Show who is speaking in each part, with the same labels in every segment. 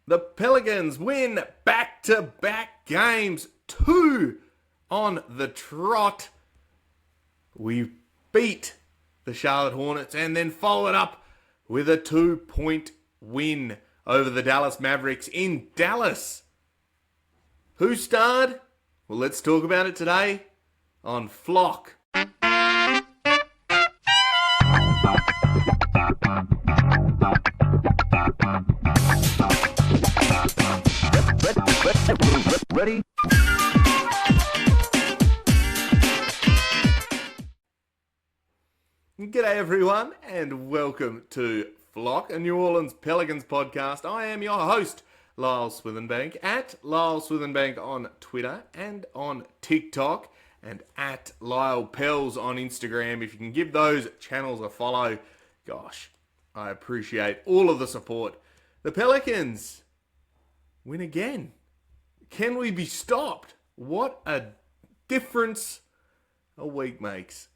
Speaker 1: The Pelicans win back-to-back games, 2 on the trot. We beat the Charlotte Hornets and then followed up with a 2-point win over the Dallas Mavericks in Dallas. Who starred? Well, let's talk about it today on Flock.
Speaker 2: Ready?
Speaker 1: G'day everyone and welcome to Flock, a New Orleans Pelicans podcast. I am your host, Lyle Swithenbank, at Lyle Swithenbank on Twitter and on TikTok, and at Lyle Pels on Instagram. If you can give those channels a follow, gosh, I appreciate all of the support. The Pelicans win again. Can we be stopped? What a difference a week makes.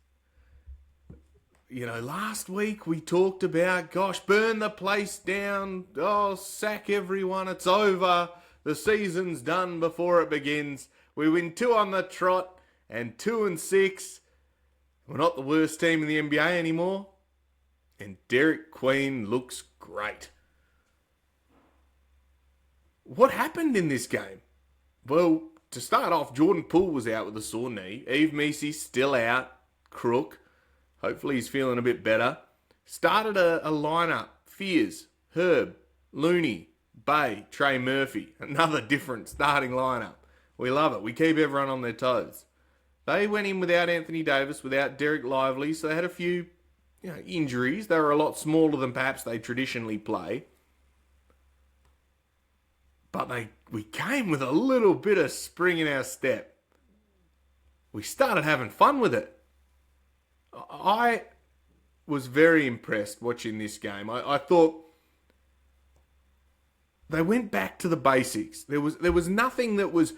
Speaker 1: You know, last week we talked about, gosh, burn the place down, sack everyone, it's over, the season's done before it begins. We win 2 on the trot and 2-6. We're not the worst team in the NBA anymore. And Derik Queen looks great. What happened in this game? Well, to start off, Jordan Poole was out with a sore knee. Yves Missy's still out, crook. Hopefully he's feeling a bit better. Started a lineup. Fears, Herb, Looney, Bey, Trey Murphy. Another different starting lineup. We love it. We keep everyone on their toes. They went in without Anthony Davis, without Derik Lively, so they had a few injuries. They were a lot smaller than perhaps they traditionally play. But we came with a little bit of spring in our step. We started having fun with it. I was very impressed watching this game. I thought they went back to the basics. There was nothing that was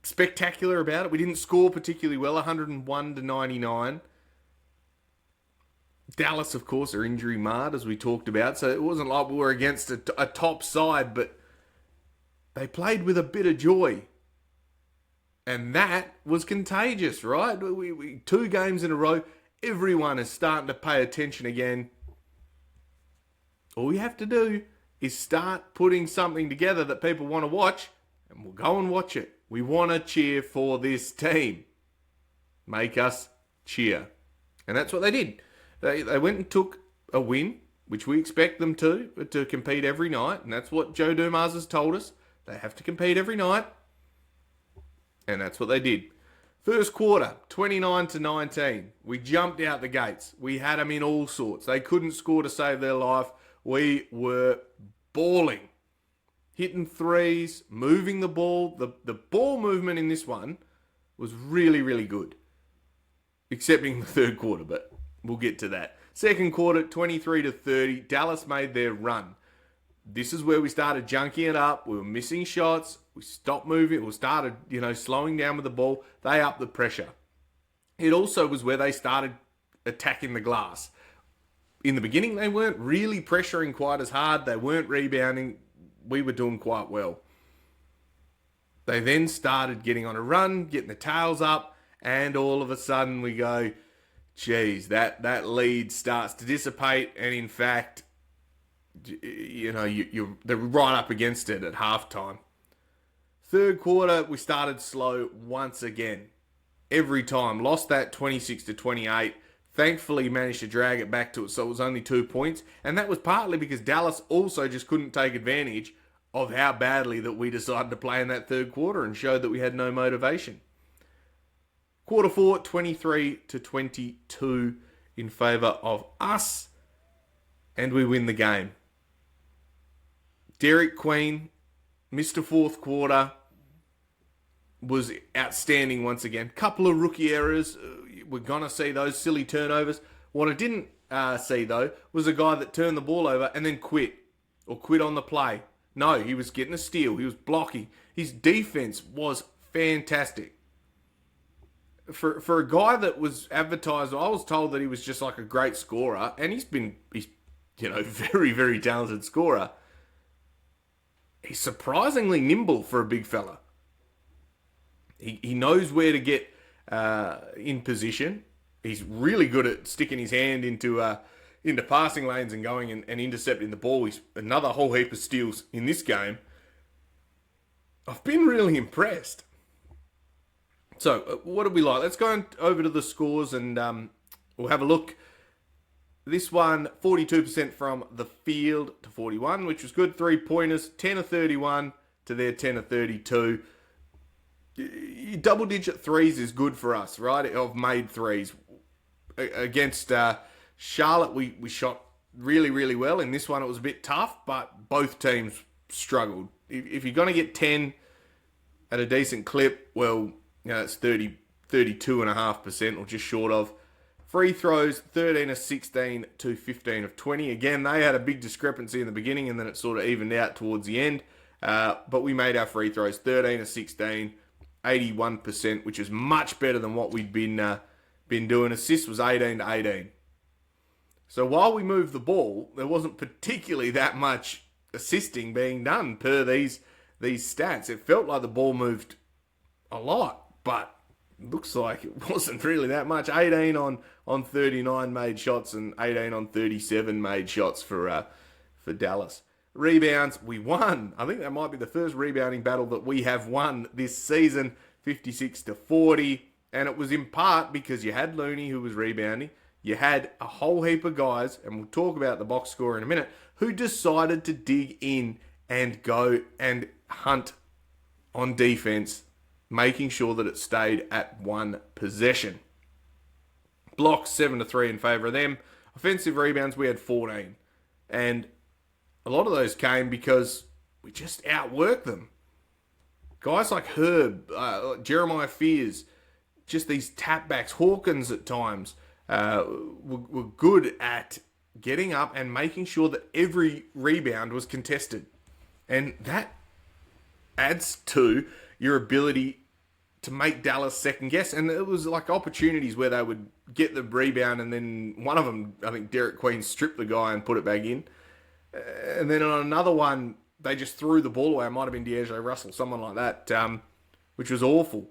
Speaker 1: spectacular about it. We didn't score particularly well, 101-99. Dallas, of course, are injury marred, as we talked about, so it wasn't like we were against a top side, but they played with a bit of joy. And that was contagious, right? We 2 games in a row, everyone is starting to pay attention again. All we have to do is start putting something together that people want to watch, and we'll go and watch it. We want to cheer for this team. Make us cheer. And that's what they did. They went and took a win, which we expect them to compete every night. And that's what Joe Dumas has told us. They have to compete every night. And that's what they did. First quarter, 29-19. We jumped out the gates. We had them in all sorts. They couldn't score to save their life. We were balling. Hitting threes, moving the ball. The ball movement in this one was really, really good. Excepting the third quarter, but we'll get to that. Second quarter, 23-30. Dallas made their run. This is where we started junking it up. We were missing shots. We stopped moving. We started, slowing down with the ball. They upped the pressure. It also was where they started attacking the glass. In the beginning, they weren't really pressuring quite as hard. They weren't rebounding. We were doing quite well. They then started getting on a run, getting the tails up, and all of a sudden we go, geez, that lead starts to dissipate, and in fact, they're right up against it at halftime. Third quarter, we started slow once again. Every time. Lost that 26-28. Thankfully, managed to drag it back to it, so it was only 2 points. And that was partly because Dallas also just couldn't take advantage of how badly that we decided to play in that third quarter and showed that we had no motivation. Quarter 4, 23-22 in favour of us. And we win the game. Derik Queen, Mr. Fourth Quarter, was outstanding once again. Couple of rookie errors. We're going to see those silly turnovers. What I didn't see, though, was a guy that turned the ball over and then quit. Or quit on the play. No, he was getting a steal. He was blocking. His defense was fantastic. For a guy that was advertised, I was told that he was just like a great scorer, and he's very, very talented scorer. he's surprisingly nimble for a big fella. He knows where to get in position. He's really good at sticking his hand into passing lanes and going and intercepting the ball. He's another whole heap of steals in this game. I've been really impressed. So, what did we like? Let's go over to the scores and we'll have a look. This one, 42% from the field to 41, which was good. 3-pointers, 10 of 31 to their 10 of 32. Double-digit threes is good for us, right? Of made threes. Against Charlotte, we shot really, really well. In this one, it was a bit tough, but both teams struggled. If you're going to get 10 at a decent clip, well, it's 32.5% or just short of. Free throws, 13 of 16 to 15 of 20. Again, they had a big discrepancy in the beginning and then it sort of evened out towards the end. But we made our free throws, 13 of 16, 81%, which is much better than what we'd been doing. Assists was 18 to 18. So while we moved the ball, there wasn't particularly that much assisting being done per these stats. It felt like the ball moved a lot, but looks like it wasn't really that much. 18 on 39 made shots and 18 on 37 made shots for Dallas. Rebounds, we won. I think that might be the first rebounding battle that we have won this season, 56 to 40. And it was in part because you had Looney who was rebounding. You had a whole heap of guys, and we'll talk about the box score in a minute, who decided to dig in and go and hunt on defense, making sure that it stayed at one possession. Blocks, 7 to 3 in favour of them. Offensive rebounds, we had 14. And a lot of those came because we just outworked them. Guys like Herb, Jeremiah Fears, just these tapbacks, Hawkins at times, were good at getting up and making sure that every rebound was contested. And that adds to your ability to make Dallas second guess. And it was like opportunities where they would get the rebound and then one of them, I think Derik Queen, stripped the guy and put it back in. And then on another one, they just threw the ball away. It might have been D'Angelo Russell, someone like that, which was awful.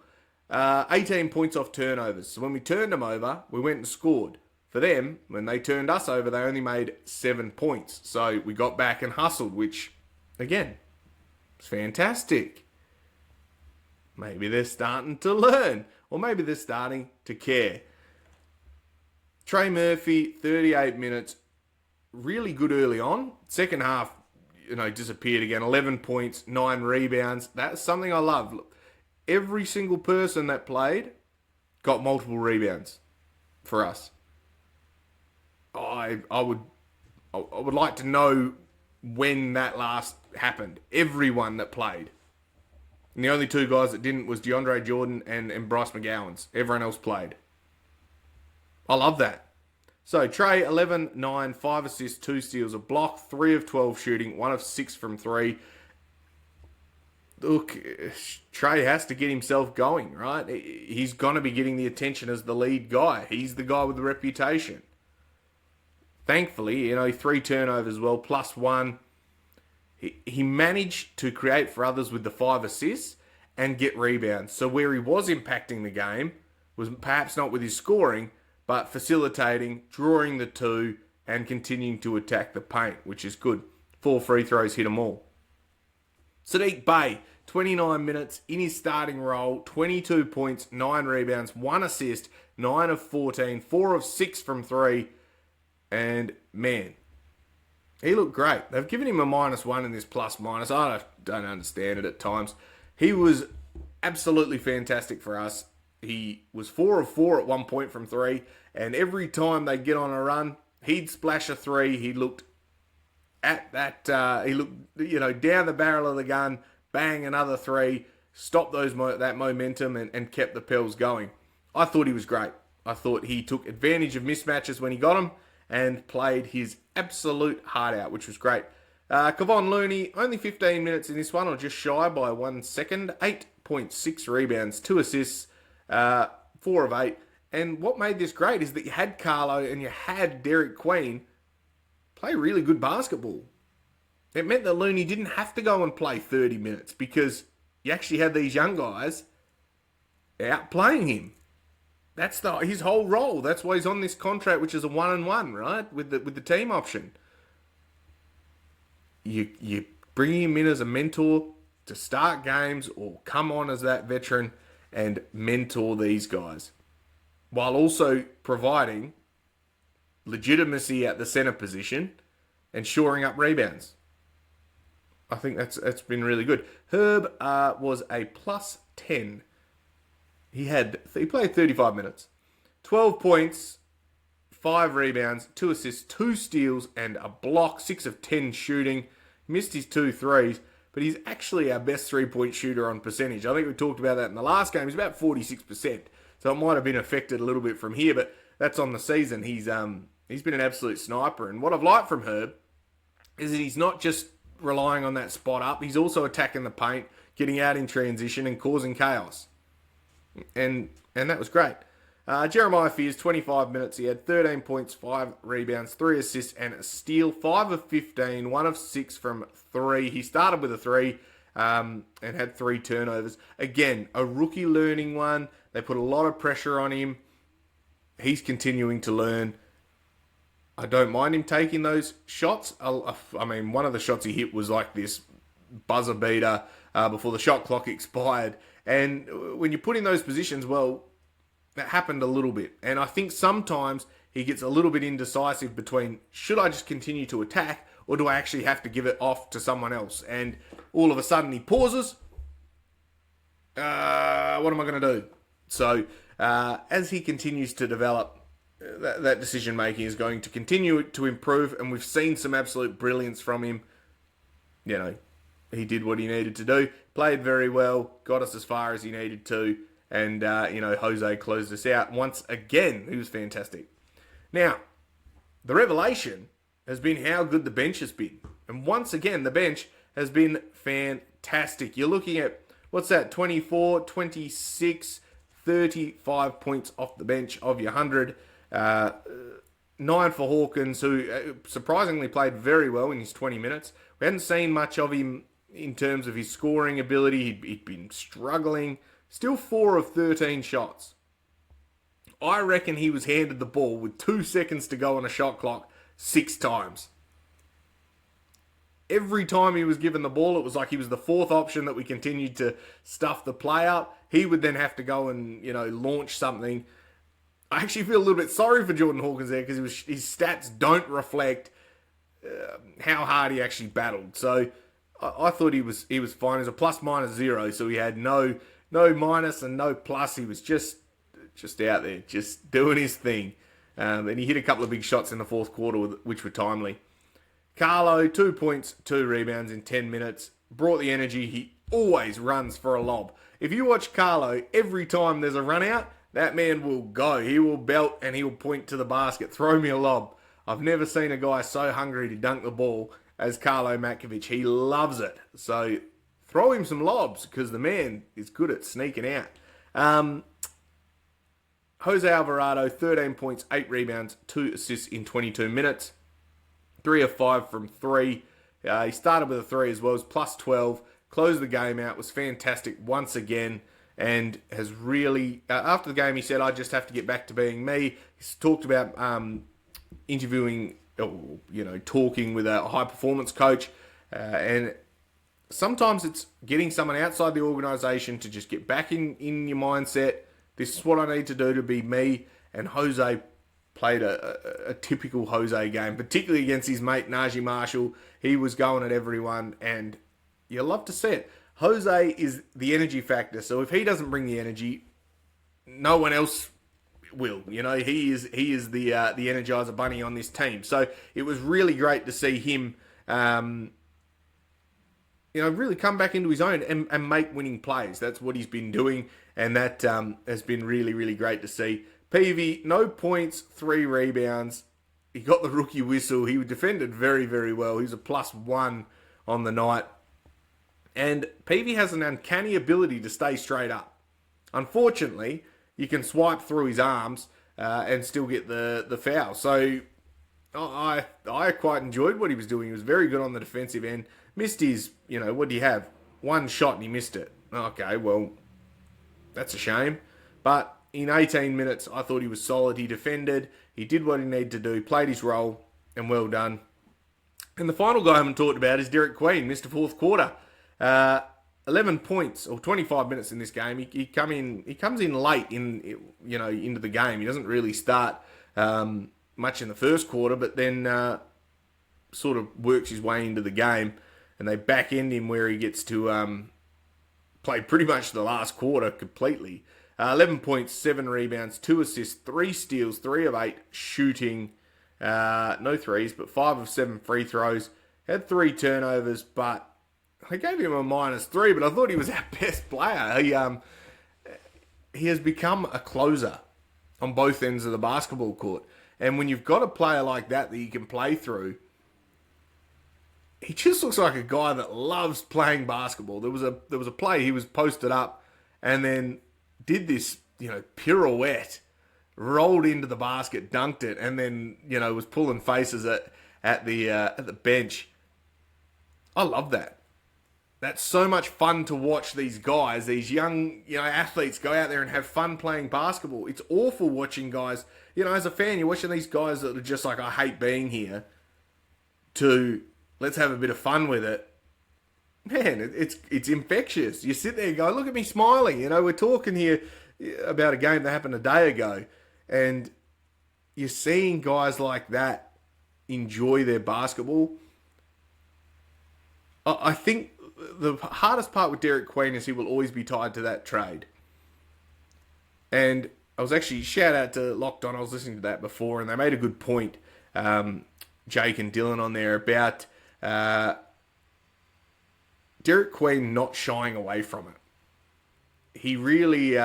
Speaker 1: 18 points off turnovers. So when we turned them over, we went and scored. For them, when they turned us over, they only made 7 points. So we got back and hustled, which, again, was fantastic. Maybe they're starting to learn. Or maybe they're starting to care. Trey Murphy, 38 minutes. Really good early on. Second half, disappeared again. 11 points, 9 rebounds. That's something I love. Look, every single person that played got multiple rebounds for us. I would like to know when that last happened. Everyone that played. And the only 2 guys that didn't was DeAndre Jordan and Bryce McGowan's. Everyone else played. I love that. So, Trey, 11, 9, 5 assists, 2 steals, a block, 3 of 12 shooting, 1 of 6 from 3. Look, Trey has to get himself going, right? He's going to be getting the attention as the lead guy. He's the guy with the reputation. Thankfully, 3 turnovers as well, plus 1. He managed to create for others with the 5 assists and get rebounds. So where he was impacting the game was perhaps not with his scoring, but facilitating, drawing the 2, and continuing to attack the paint, which is good. 4 free throws, hit them all. Saddiq Bey, 29 minutes in his starting role, 22 points, 9 rebounds, 1 assist, 9 of 14, 4 of 6 from 3. And, man, he looked great. They've given him a -1 in this plus-minus. I don't understand it at times. He was absolutely fantastic for us. He was 4 of 4 at one point from 3. And every time they get on a run, he'd splash a 3. He looked at that, he looked, down the barrel of the gun, bang, another 3, stopped that momentum and kept the Pels going. I thought he was great. I thought he took advantage of mismatches when he got them and played his absolute heart out, which was great. Kevon Looney, only 15 minutes in this one, or just shy by 1 second. 8.6 rebounds, 2 assists, 4 of 8. And what made this great is that you had Carlo and you had Derik Queen play really good basketball. It meant that Looney didn't have to go and play 30 minutes because you actually had these young guys outplaying him. That's his whole role. That's why he's on this contract, which is a 1-1, right? With the team option. You bring him in as a mentor to start games or come on as that veteran and mentor these guys, while also providing legitimacy at the center position and shoring up rebounds. I think that's been really good. Herb was a plus 10. He played 35 minutes, 12 points, 5 rebounds, 2 assists, 2 steals, and a block, 6 of 10 shooting. Missed his 2 threes, but he's actually our best 3-point shooter on percentage. I think we talked about that in the last game. He's about 46%, so it might have been affected a little bit from here, but that's on the season. He's been an absolute sniper, and what I've liked from Herb is that he's not just relying on that spot up. He's also attacking the paint, getting out in transition, and causing chaos. And that was great. Jeremiah Fears, 25 minutes. He had 13 points, 5 rebounds, 3 assists, and a steal. 5 of 15, 1 of 6 from 3. He started with a 3 and had 3 turnovers. Again, a rookie learning one. They put a lot of pressure on him. He's continuing to learn. I don't mind him taking those shots. I mean, one of the shots he hit was like this buzzer beater before the shot clock expired. And when you put in those positions, well, that happened a little bit. And I think sometimes he gets a little bit indecisive between, should I just continue to attack or do I actually have to give it off to someone else? And all of a sudden he pauses. What am I going to do? So as he continues to develop, that decision making is going to continue to improve. And we've seen some absolute brilliance from him. You know, he did what he needed to do, played very well, got us as far as he needed to, and, Jose closed us out once again. He was fantastic. Now, the revelation has been how good the bench has been. And once again, the bench has been fantastic. You're looking at, 24, 26, 35 points off the bench of your 100. 9 for Hawkins, who surprisingly played very well in his 20 minutes. We hadn't seen much of him in terms of his scoring ability. He'd been struggling. Still 4 of 13 shots. I reckon he was handed the ball with 2 seconds to go on a shot clock 6 times. Every time he was given the ball, it was like he was the 4th option that we continued to stuff the play out. He would then have to go and, launch something. I actually feel a little bit sorry for Jordan Hawkins there because his stats don't reflect how hard he actually battled. So I thought he was fine. He was a +/-0, so he had no minus and no plus. He was just out there, just doing his thing. And he hit a couple of big shots in the 4th quarter, which were timely. Carlo, 2 points, 2 rebounds in 10 minutes. Brought the energy. He always runs for a lob. If you watch Carlo, every time there's a run out, that man will go. He will belt and he will point to the basket. Throw me a lob. I've never seen a guy so hungry to dunk the ball as Carlo Matkovic. He loves it. So throw him some lobs because the man is good at sneaking out. Jose Alvarado, 13 points, 8 rebounds, 2 assists in 22 minutes. 3 of 5 from 3. He started with a 3 as well. It was +12. Closed the game out. Was fantastic once again. And has really... after the game, he said, I just have to get back to being me. He's talked about interviewing... talking with a high-performance coach. And sometimes it's getting someone outside the organisation to just get back in your mindset. This is what I need to do to be me. And Jose played a typical Jose game, particularly against his mate Najee Marshall. He was going at everyone, and you love to see it. Jose is the energy factor, so if he doesn't bring the energy, no one else will. He is the Energizer Bunny on this team. So it was really great to see him, really come back into his own and make winning plays. That's what he's been doing, and that has been really, really great to see. Peavy, no points, 3 rebounds. He got the rookie whistle. He defended very, very well. He was a +1 on the night. And Peavy has an uncanny ability to stay straight up. Unfortunately, you can swipe through his arms and still get the foul. So I quite enjoyed what he was doing. He was very good on the defensive end. Missed his, what do you have? One shot and he missed it. Okay, well, that's a shame. But in 18 minutes, I thought he was solid. He defended. He did what he needed to do. Played his role, and well done. And the final guy I haven't talked about is Derik Queen. Missed the fourth quarter. 11 points or 25 minutes in this game. He comes in late into the game. He doesn't really start much in the first quarter, but then sort of works his way into the game, and they back end him where he gets to play pretty much the last quarter completely. 11 points, 7 rebounds, 2 assists, 3 steals, 3 of 8 shooting. No threes, but 5 of 7 free throws. Had 3 turnovers, but I gave him a -3, but I thought he was our best player. He has become a closer on both ends of the basketball court. And when you've got a player like that you can play through, he just looks like a guy that loves playing basketball. There was a play, he was posted up and then did this, pirouette, rolled into the basket, dunked it, and then, was pulling faces at the bench. I love that. That's so much fun to watch these guys, these young, athletes go out there and have fun playing basketball. It's awful watching guys, as a fan, you're watching these guys that are just like, I hate being here, to let's have a bit of fun with it. Man, it's infectious. You sit there and go, look at me smiling. We're talking here about a game that happened a day ago, and you're seeing guys like that enjoy their basketball. I think the hardest part with Derik Queen is he will always be tied to that trade. And I was actually, shout out to Locked On, I was listening to that before, and they made a good point, Jake and Dylan on there, about Derik Queen not shying away from it. He really,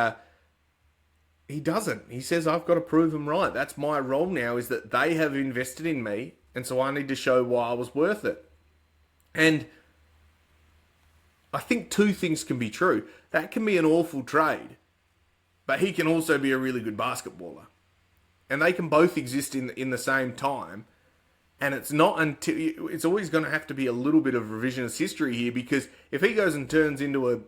Speaker 1: he doesn't. He says, I've got to prove them right. That's my role now, is that they have invested in me, and so I need to show why I was worth it. And I think 2 things can be true. That can be an awful trade, but he can also be a really good basketballer. And they can both exist in the same time. And it's not until, it's always going to have to be a little bit of revisionist history here, because if he goes and turns into a,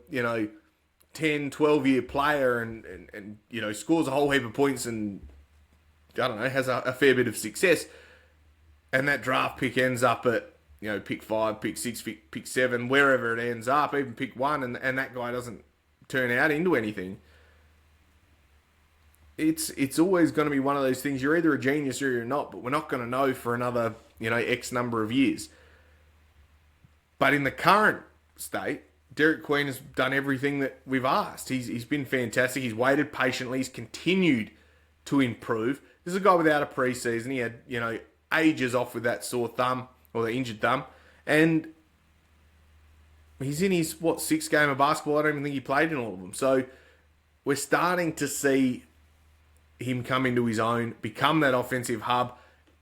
Speaker 1: 10, 12-year player and scores a whole heap of points and, I don't know, has a fair bit of success, and that draft pick ends up at, pick 5, pick 6, pick 7, wherever it ends up, even pick 1, and that guy doesn't turn out into anything, it's always going to be one of those things. You're either a genius or you're not, but we're not going to know for another, X number of years. But in the current state, Derik Queen has done everything that we've asked. He's been fantastic. He's waited patiently. He's continued to improve. This is a guy without a preseason. He had, ages off with that sore thumb, or the injured thumb. And he's in his, 6th game of basketball. I don't even think he played in all of them. So we're starting to see him come into his own, become that offensive hub.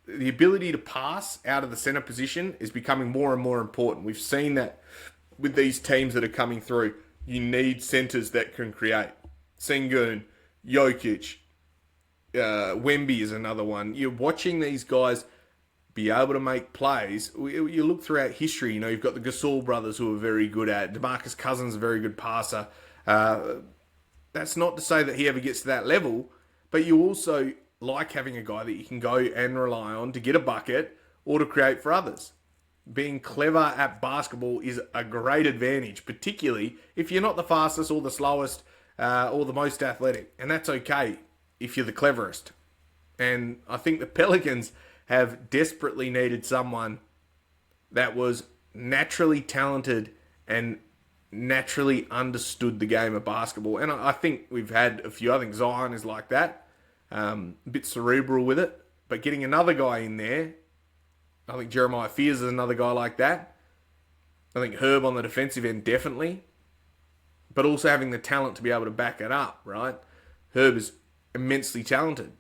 Speaker 1: The ability to pass out of the center position is becoming more and more important. We've seen that with these teams that are coming through. You need centers that can create. Sengun, Jokic, Wemby is another one. You're watching these guys be able to make plays. You look throughout history, you've got the Gasol brothers who are very good at it. DeMarcus Cousins is a very good passer. That's not to say that he ever gets to that level, but you also like having a guy that you can go and rely on to get a bucket or to create for others. Being clever at basketball is a great advantage, particularly if you're not the fastest or the slowest or the most athletic. And that's okay if you're the cleverest. And I think the Pelicans have desperately needed someone that was naturally talented and naturally understood the game of basketball. And I think we've had a few. I think Zion is like that. A bit cerebral with it. But getting another guy in there, I think Jeremiah Fears is another guy like that. I think Herb on the defensive end, definitely. But also having the talent to be able to back it up, right? Herb is immensely talented.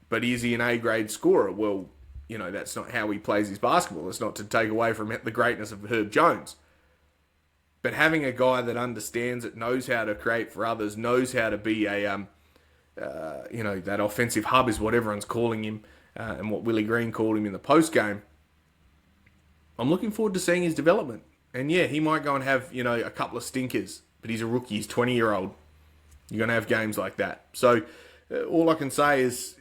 Speaker 1: But is he an A-grade scorer? Well, that's not how he plays his basketball. It's not to take away from the greatness of Herb Jones. But having a guy that understands it, knows how to create for others, knows how to be a, that offensive hub is what everyone's calling him. and what Willie Green called him in the post-game, I'm looking forward to seeing his development. And yeah, he might go and have, a couple of stinkers, but he's a rookie, he's 20-year-old. You're going to have games like that. So all I can say is,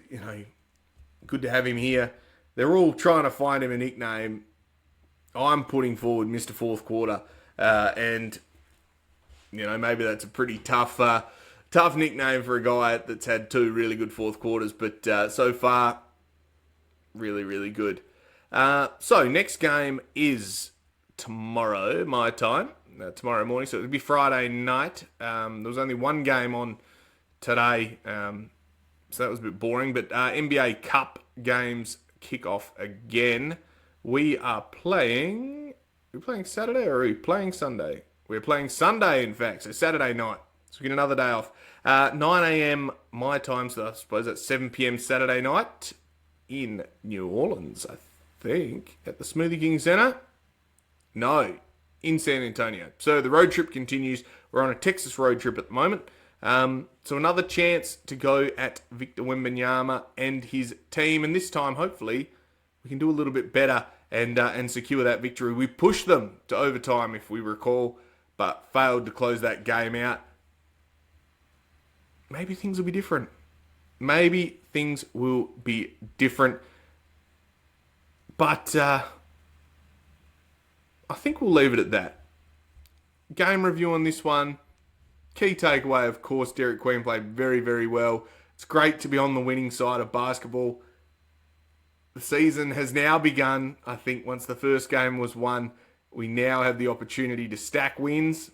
Speaker 1: good to have him here. They're all trying to find him a nickname. I'm putting forward Mr. Fourth Quarter. And, maybe that's a pretty tough nickname for a guy that's had 2 really good fourth quarters. But so far, really, really good. So next game is tomorrow, my time. Tomorrow morning, so it'll be Friday night. There was only one game on today, so that was a bit boring. But NBA Cup games kick off again. We're playing Saturday or are we playing Sunday? We're playing Sunday, in fact, so Saturday night. So we get another day off. 9 a.m. my time, so I suppose that's 7 p.m. Saturday night in New Orleans, I think, at the Smoothie King Center. No, in San Antonio. So the road trip continues. We're on a Texas road trip at the moment. So another chance to go at Victor Wembanyama and his team. And this time, hopefully, we can do a little bit better and secure that victory. We pushed them to overtime, if we recall, but failed to close that game out. Maybe things will be different. But I think we'll leave it at that. Game review on this one. Key takeaway, of course, Derik Queen played very, very well. It's great to be on the winning side of basketball. The season has now begun. I think once the first game was won, we now have the opportunity to stack wins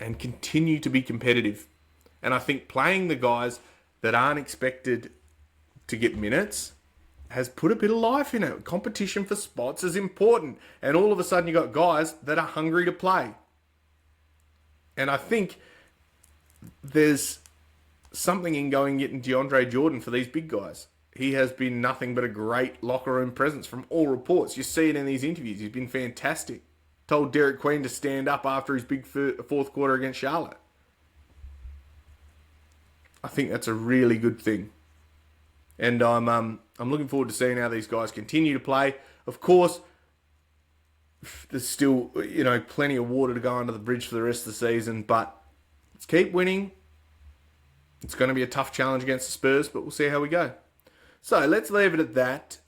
Speaker 1: and continue to be competitive. And I think playing the guys that aren't expected to get minutes has put a bit of life in it. Competition for spots is important. And all of a sudden you got guys that are hungry to play. And I think there's something in going and getting DeAndre Jordan for these big guys. He has been nothing but a great locker room presence from all reports. You see it in these interviews. He's been fantastic. Told Derik Queen to stand up after his big fourth quarter against Charlotte. I think that's a really good thing. And I'm looking forward to seeing how these guys continue to play. Of course, there's still, plenty of water to go under the bridge for the rest of the season, but let's keep winning. It's going to be a tough challenge against the Spurs, but we'll see how we go. So let's leave it at that.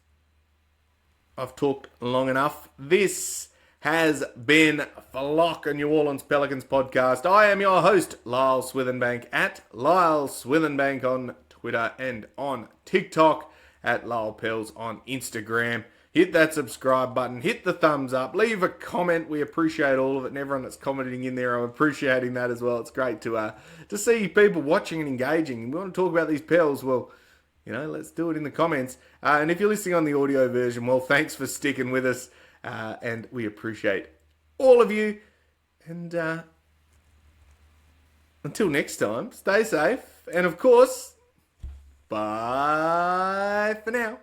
Speaker 1: I've talked long enough. This has been Flock, a New Orleans Pelicans podcast. I am your host, Lyle Swithenbank, at Lyle Swithenbank on Twitter and on TikTok, at Lyle Pels on Instagram. Hit that subscribe button, hit the thumbs up, leave a comment. We appreciate all of it, and everyone that's commenting in there, I'm appreciating that as well. It's great to see people watching and engaging. We want to talk about these Pels, well, let's do it in the comments. And if you're listening on the audio version, well, thanks for sticking with us, and we appreciate all of you. And until next time, stay safe, and of course, bye for now.